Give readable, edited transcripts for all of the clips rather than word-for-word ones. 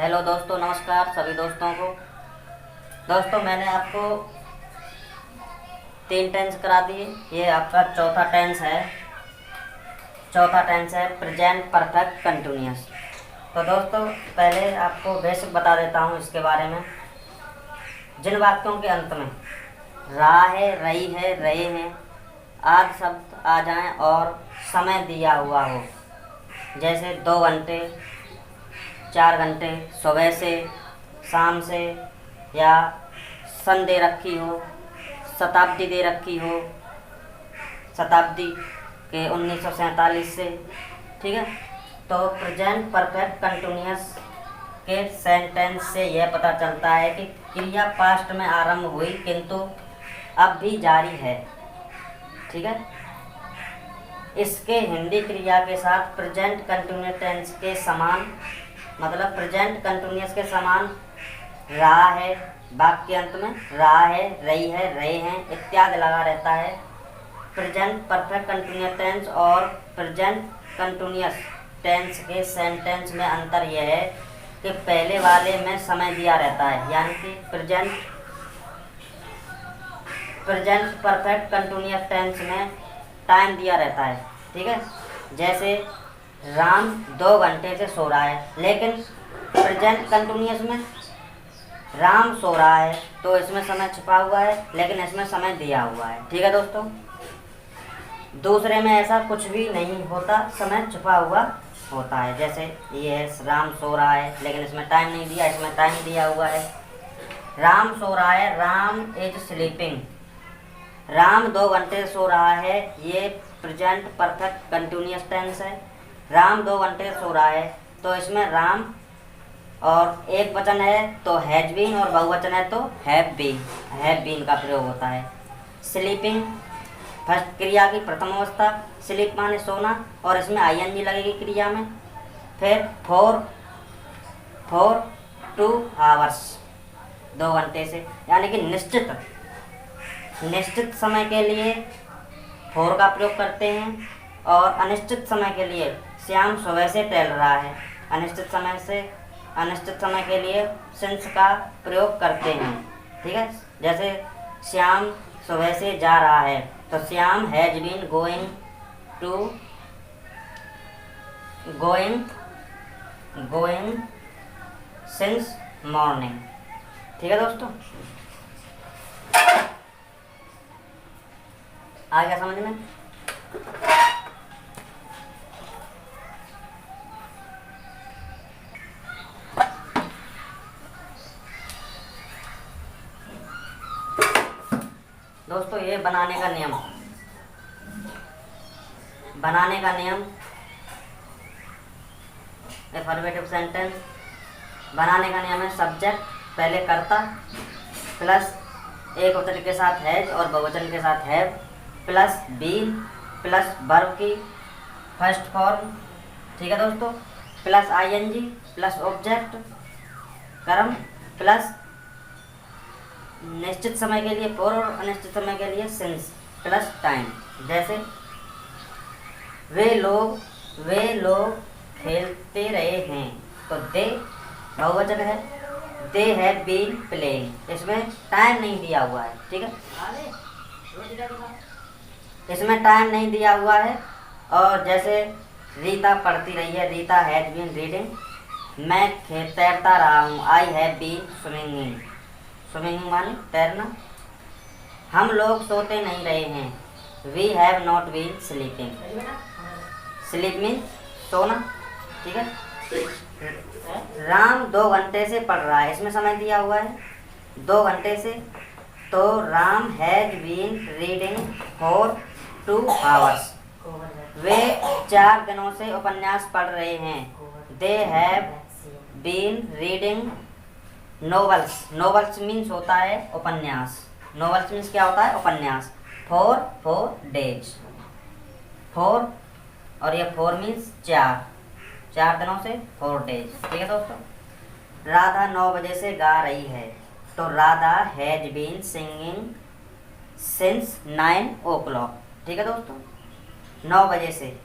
Hello दोस्तों, नमस्कार सभी दोस्तों को। दोस्तों, मैंने आपको 3 टेंस करा दिए। ये आपका चौथा टेंस है प्रेजेंट परफेक्ट कंटिन्यूअस। तो दोस्तों, पहले आपको बेसिक बता देता हूँ इसके बारे में। जिन वाक्यों के अंत में रहा है, रही है, रहे हैं आदि शब्द आ जाएं और समय दिया हुआ हो, जैसे 2 घंटे, 4 घंटे, सुबह से, शाम से, या सन दे रखी हो, शताब्दी दे रखी हो, शताब्दी के 1947 से, ठीक है। तो प्रेजेंट परफेक्ट कंटिन्यूअस के सेंटेंस से यह पता चलता है कि क्रिया पास्ट में आरंभ हुई किंतु अब भी जारी है, ठीक है। इसके हिंदी क्रिया के साथ प्रेजेंट कंटिन्यूअस टेंस के समान, मतलब प्रेजेंट कंटिन्यूअस के समान रहा है, वाक्य के अंत में रहा है, रही है, रहे हैं इत्यादि लगा रहता है। प्रेजेंट परफेक्ट कंटिन्यूअस टेंस और प्रेजेंट कंटिन्यूअस टेंस के सेंटेंस में अंतर यह है कि पहले वाले में समय दिया रहता है, यानी कि प्रेजेंट परफेक्ट कंटिन्यूअस टेंस में टाइम दिया रहता है, ठीक है। जैसे राम 2 घंटे से सो रहा है, लेकिन प्रेजेंट कंटिन्यूअस में राम सो रहा है तो इसमें समय छुपा हुआ है, लेकिन इसमें समय दिया हुआ है, ठीक है दोस्तों। दूसरे में ऐसा कुछ भी नहीं होता, समय छुपा हुआ होता है। जैसे ये है राम सो रहा है, लेकिन इसमें टाइम नहीं दिया, इसमें टाइम दिया हुआ है। राम सो रहा है, राम इज स्लीपिंग। राम 2 घंटे सो रहा है, ये प्रेजेंट परफेक्ट कंटिन्यूअस टेंस है। राम 2 घंटे सो रहा है तो इसमें राम और एक वचन है तो हैज बीन, और बहुवचन है तो हैव बीन का प्रयोग होता है। स्लीपिंग फर्स्ट क्रिया की प्रथम अवस्था, स्लीप माने सोना, और इसमें आईएनजी लगेगी क्रिया में। फिर फॉर 2 आवर्स, 2 घंटे से, यानी कि निश्चित समय के लिए फॉर का प्रयोग करते हैं, और अनिश्चित समय के लिए श्याम सुबह से टहल रहा है, अनिश्चित समय के लिए सिंस का प्रयोग करते हैं, ठीक है। जैसे श्याम सुबह से जा रहा है तो Shyam has been going since morning, ठीक है दोस्तों। आ गया समझ में? दोस्तों, ये बनाने का नियम अफर्मेटिव सेंटेंस बनाने का नियम है। सब्जेक्ट पहले कर्ता प्लस एक वचन के साथ हैज और बहुवचन के साथ have plus been plus verb की फर्स्ट फॉर्म, ठीक है दोस्तों, प्लस आईएनजी प्लस ऑब्जेक्ट कर्म प्लस निश्चित समय के लिए फॉर और अनिश्चित समय के लिए सिंस प्लस टाइम। जैसे वे लोग खेलते रहे हैं तो दे बहुवचन है, दे हैव बीन प्लेइंग, इसमें टाइम नहीं दिया हुआ है, ठीक है, इसमें टाइम नहीं दिया हुआ है। और जैसे रीता पढ़ती रही है, रीता हैज बीन रीडिंग। मैं तैरता रहा हूँ, आई हैव बीन स्विमिंग माने तैरना। हम लोग सोते नहीं रहे हैं, we have not been sleeping. Sleep mean सोना, ठीक है। राम 2 घंटे से पढ़ रहा है, इसमें समय दिया हुआ है 2 घंटे से, तो Ram has been reading for 2 hours. वे 4 दिनों से उपन्यास पढ़ रहे हैं, they have been reading novels means होता है उपन्यास। नॉवेल्स मीन्स क्या होता है? उपन्यास। फॉर 4 डेज, 4 और ये 4 मीन्स 4 दिनों से 4 डेज, ठीक है दोस्तों। राधा 9 बजे से गा रही है तो Radha has been singing since 9 o'clock, ठीक है दोस्तों, 9 बजे से।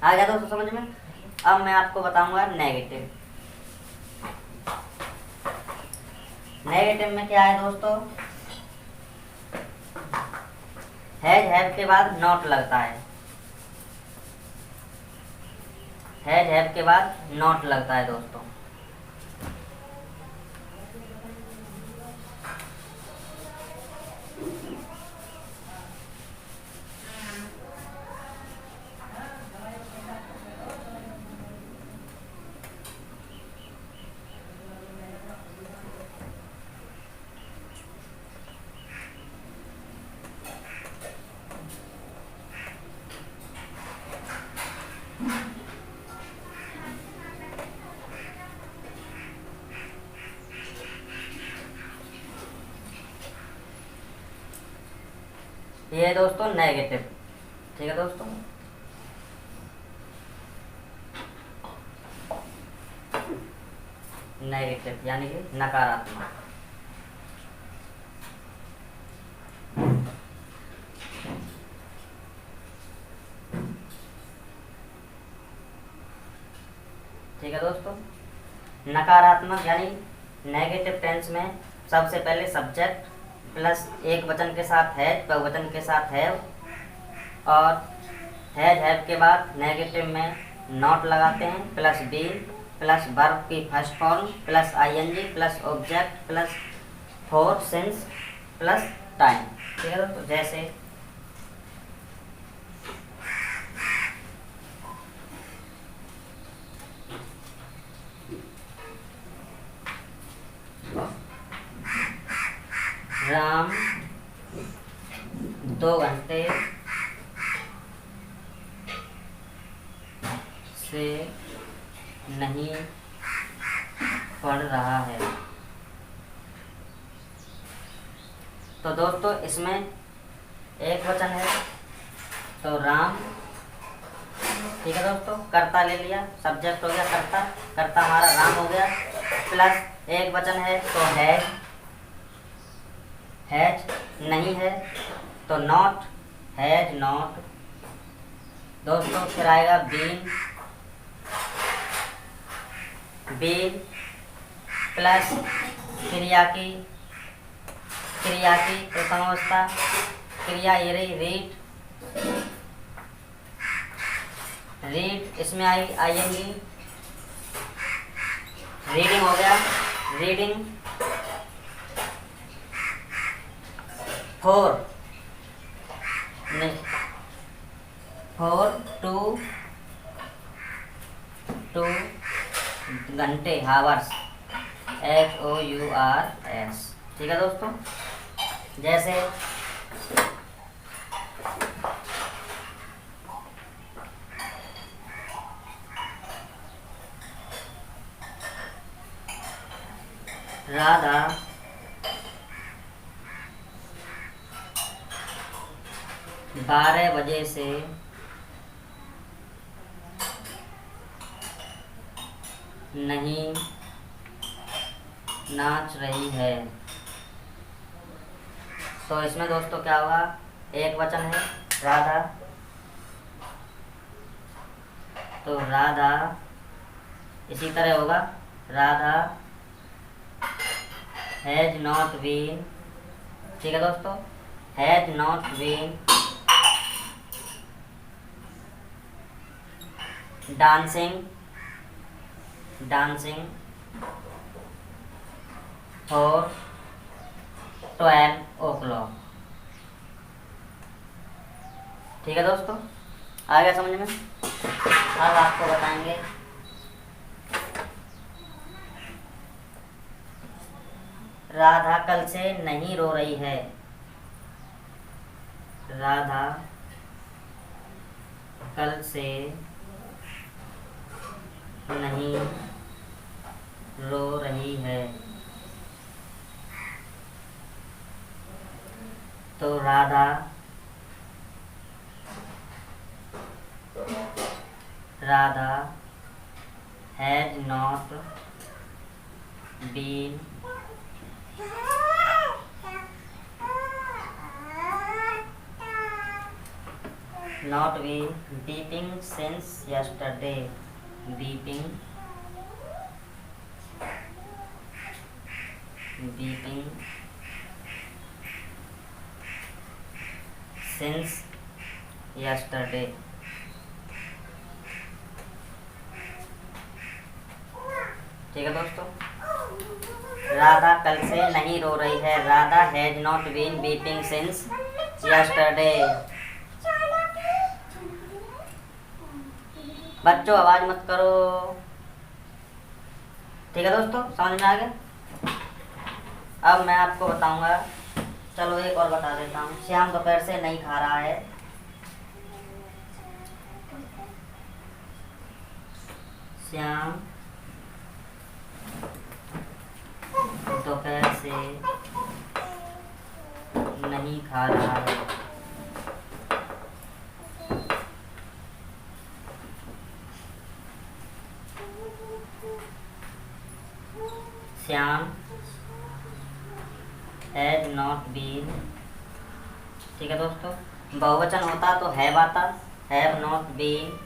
आ गया दोस्तों समझ में? अब मैं आपको बताऊंगा नेगेटिव। नेगेटिव में क्या है दोस्तों, हैव के बाद नॉट लगता है, हैव के बाद नॉट लगता है दोस्तों। ये है दोस्तों नेगेटिव, ठीक है दोस्तों। नेगेटिव यानी कि नकारात्मक। ठीक है दोस्तों, नकारात्मक यानी नेगेटिव टेंस में सबसे पहले सब्जेक्ट प्लस एक वचन के साथ हैज, बहुवचन के साथ हैव, और हैव के बाद नेगेटिव में नॉट लगाते हैं, प्लस बी प्लस वर्ब की first form plus ING plus object plus for since plus time. ठीक है दोस्तों, जैसे राम 2 घंटे से नहीं पढ़ रहा है। तो दोस्तों इसमें एक वचन है तो राम, ठीक है दोस्तों, कर्ता ले लिया, सब्जेक्ट हो गया कर्ता, कर्ता हमारा राम हो गया, प्लस एक वचन है तो हैज नहीं है तो नॉट, हैज नॉट दोस्तों, फिर आएगा बीन प्लस क्रिया की प्रथम अवस्था, क्रिया ये रही रीड, इसमें आई आईएनजी, रीडिंग हो गया, रीडिंग, फोर टू घंटे, हावर्स, HOURS। ठीक है दोस्तों, जैसे राधा 12 बजे से नहीं नाच रही है। तो इसमें दोस्तों क्या होगा, एक वचन है राधा, तो राधा इसी तरह होगा, राधा हैज नॉट बीन, ठीक है दोस्तों, has not been dancing for 12 o'clock। ठीक है दोस्तों, आ गया समझ में। अब आपको बताएंगे राधा कल से नहीं रो रही है। राधा कल से नहीं रो रही है। तो Radha has not been weeping since yesterday। weeping beating since yesterday. ठीक है दोस्तों, राधा कल से नहीं रो रही है। Radha has not been beating since yesterday. बच्चों आवाज मत करो। ठीक है दोस्तों, समझ में आ गया। अब मैं आपको बताऊंगा, चलो एक और बता देता हूँ। श्याम दोपहर से नहीं खा रहा है। श्याम दोपहर से नहीं खा रहा है। Shyam has not been. ठीक है दोस्तों, बहुवचन होता तो हैव आता, have not been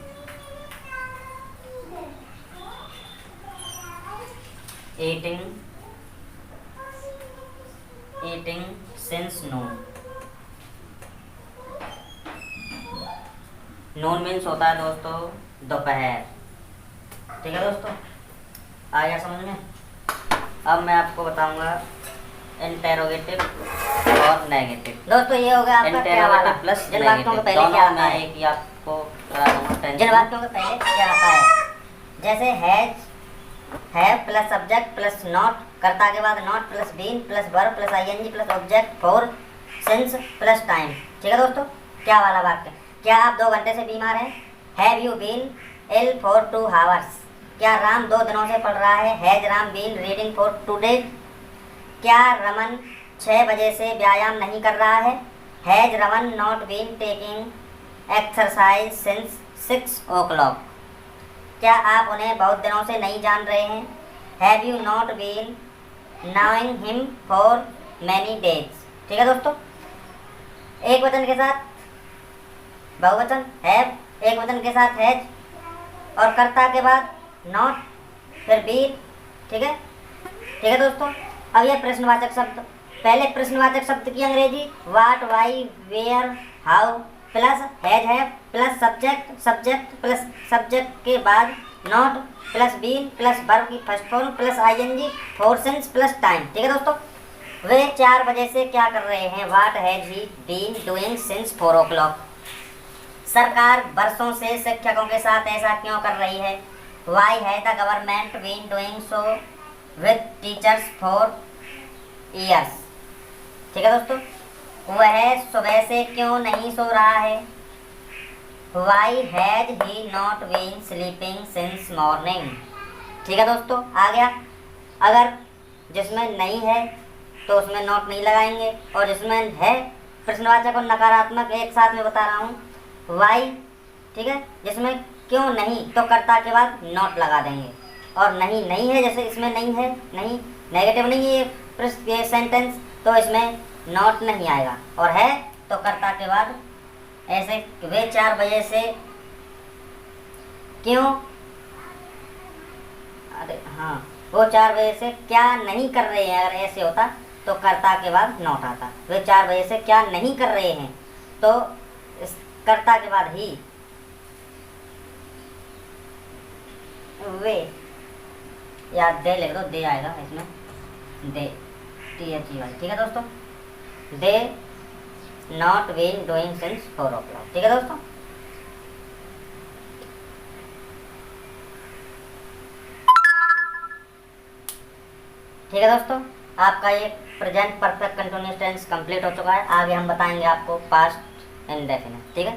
eating since noon. Noon means होता है दोस्तों दोपहर। ठीक है दोस्तों, आ गया समझ में। अब मैं आपको बताऊंगा इंटेरोगेटिव और नेगेटिव। दोस्तों ये हो गया आपका क्या वाला, प्लस जिन वाक्यों को पहले क्या आता है, एक ही आपको करा दूंगा। जिन वाक्यों को पहले क्या आता है, जैसे has, have plus subject plus not, कर्ता के बाद not plus been plus verb plus ING plus object for since plus time. ठीक है दोस्तों, क्या वाला वाक्य, क्या आप 2 घंटे से बीमार हैं? Have you been ill for 2 hours? क्या राम 2 दिनों से पढ़ रहा है? Has Ram been reading for 2 days? क्या रमन 6 बजे से व्यायाम नहीं कर रहा है? Has Raman not been taking exercise since 6 o'clock? क्या आप उन्हें बहुत दिनों से नहीं जान रहे हैं? Have you not been knowing him for many days? ठीक है दोस्तों, एक वचन के साथ बहुवचन हैव, एक वचन के साथ हैज, और कर्ता के बाद नॉट, फिर बीन। ठीक है दोस्तों। अब यह प्रश्नवाचक शब्द, पहले प्रश्नवाचक शब्द की अंग्रेजी what, why, where, how plus has have plus subject plus subject के बाद not plus been plus verb की first form plus ING for since plus time. ठीक है दोस्तों, वे 4 बजे से क्या कर रहे हैं? What has he been doing since 4 o'clock? सरकार वर्षों से शिक्षकों के साथ ऐसा क्यों कर रही है? Why has the government been doing so with teachers for years? ठीक है दोस्तों, वह सुबह से क्यों नहीं सो रहा है? Why has he not been sleeping since morning? ठीक है दोस्तों, आ गया। अगर जिसमें नहीं है तो उसमें नॉट नहीं लगाएंगे, और जिसमें है प्रश्नवाचक और नकारात्मक एक साथ में बता रहा हूँ। वाई, ठीक है, जिसमें क्यों नहीं तो कर्ता के बाद नॉट लगा देंगे, और नहीं है, जैसे इसमें नहीं है, नहीं नेगेटिव नहीं है ये सेंटेंस, तो इसमें नॉट नहीं आएगा, और है तो कर्ता के बाद ऐसे वे 4 बजे से क्यों, अरे हाँ, वो 4 बजे से क्या नहीं कर रहे हैं, अगर ऐसे होता तो कर्ता के बाद नॉट आता। वे 4 बजे से क्या नहीं कर रहे हैं, तो इस कर्ता के बाद ही वे, या दे लिख दो, दे आएगा इसमें, दे, THEY। ठीक है दोस्तों, they not been doing since 4 o'clock। ठीक है दोस्तों, ठीक है दोस्तों, आपका ये present perfect continuous tense complete हो चुका है। आगे हम बताएंगे आपको पास्ट इंडेफिनिट। ठीक है,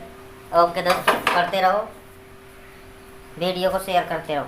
ओके दोस्तों, करते रहो, वीडियो को शेयर करते रहो।